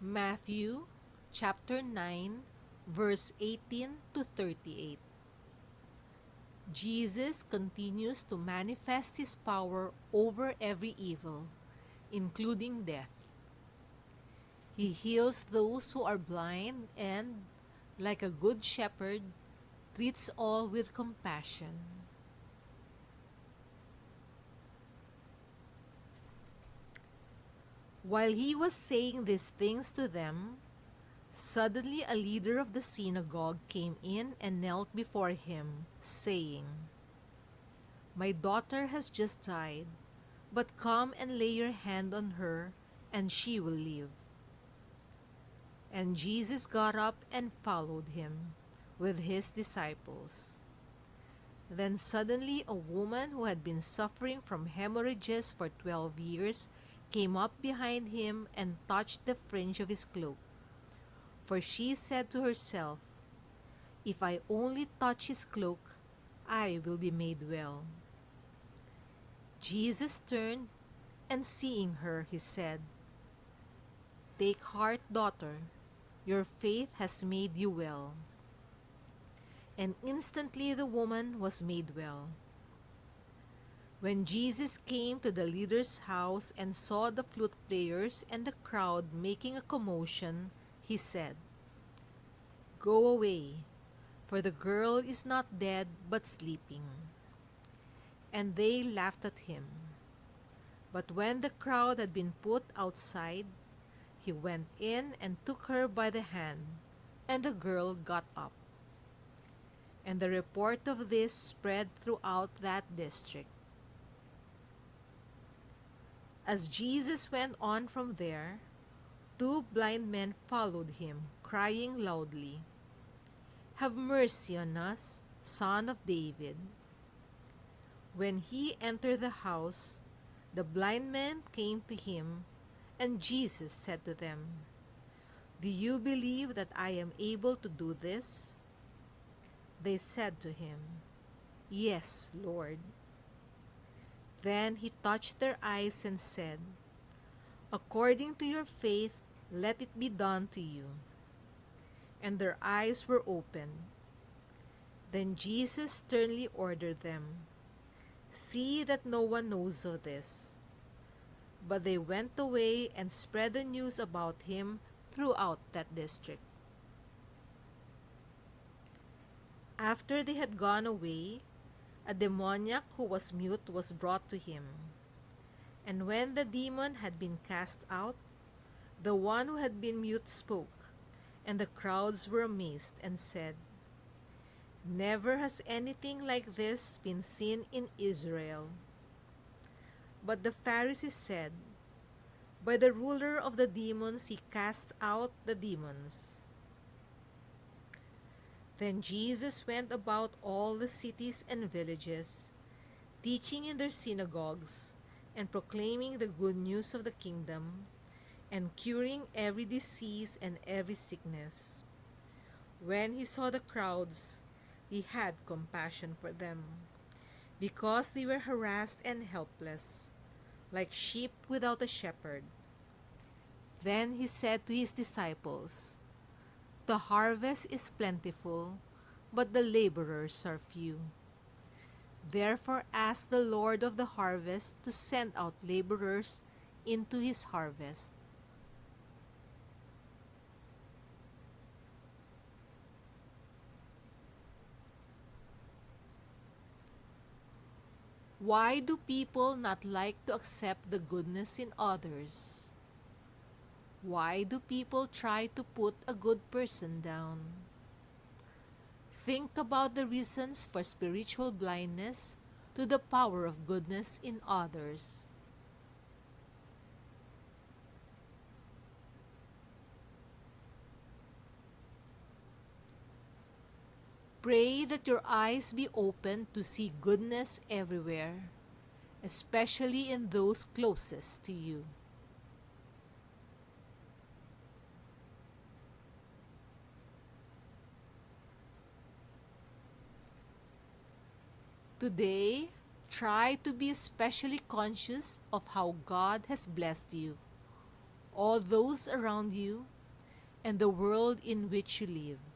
Matthew chapter 9, verse 18 to 38. Jesus continues to manifest his power over every evil, including death. He heals those who are blind and, like a good shepherd, treats all with compassion. While he was saying these things to them, suddenly a leader of the synagogue came in and knelt before him, saying, "My daughter has just died, but come and lay your hand on her, and she will live." And Jesus got up and followed him with his disciples. Then suddenly a woman who had been suffering from hemorrhages for 12 years came up behind him and touched the fringe of his cloak. For she said to herself, "If I only touch his cloak, I will be made well." Jesus turned, and seeing her, he said, "Take heart, daughter, your faith has made you well." And instantly the woman was made well. When Jesus came to the leader's house and saw the flute players and the crowd making a commotion, he said, "Go away, for the girl is not dead but sleeping." And they laughed at him. But when the crowd had been put outside, he went in and took her by the hand, and the girl got up. And the report of this spread throughout that district. As Jesus went on from there, two blind men followed him, crying loudly, "Have mercy on us, Son of David." When he entered the house, the blind men came to him, and Jesus said to them, "Do you believe that I am able to do this?" They said to him, "Yes, Lord." Then he touched their eyes and said, "According to your faith, let it be done to you." And their eyes were opened. Then Jesus sternly ordered them, "See that no one knows of this." But they went away and spread the news about him throughout that district. After they had gone away, a demoniac who was mute was brought to him. And when the demon had been cast out, the one who had been mute spoke, and the crowds were amazed and said, "Never has anything like this been seen in Israel." But the Pharisees said, "By the ruler of the demons he cast out the demons." Then Jesus went about all the cities and villages, teaching in their synagogues, and proclaiming the good news of the kingdom, and curing every disease and every sickness. When he saw the crowds, he had compassion for them, because they were harassed and helpless, like sheep without a shepherd. Then he said to his disciples, "The harvest is plentiful, but the laborers are few. Therefore ask the Lord of the harvest to send out laborers into his harvest." Why do people not like to accept the goodness in others? Why do people try to put a good person down? Think about the reasons for spiritual blindness to the power of goodness in others. Pray that your eyes be open to see goodness everywhere, especially in those closest to you. Today, try to be especially conscious of how God has blessed you. all those around you, and the world in which you live.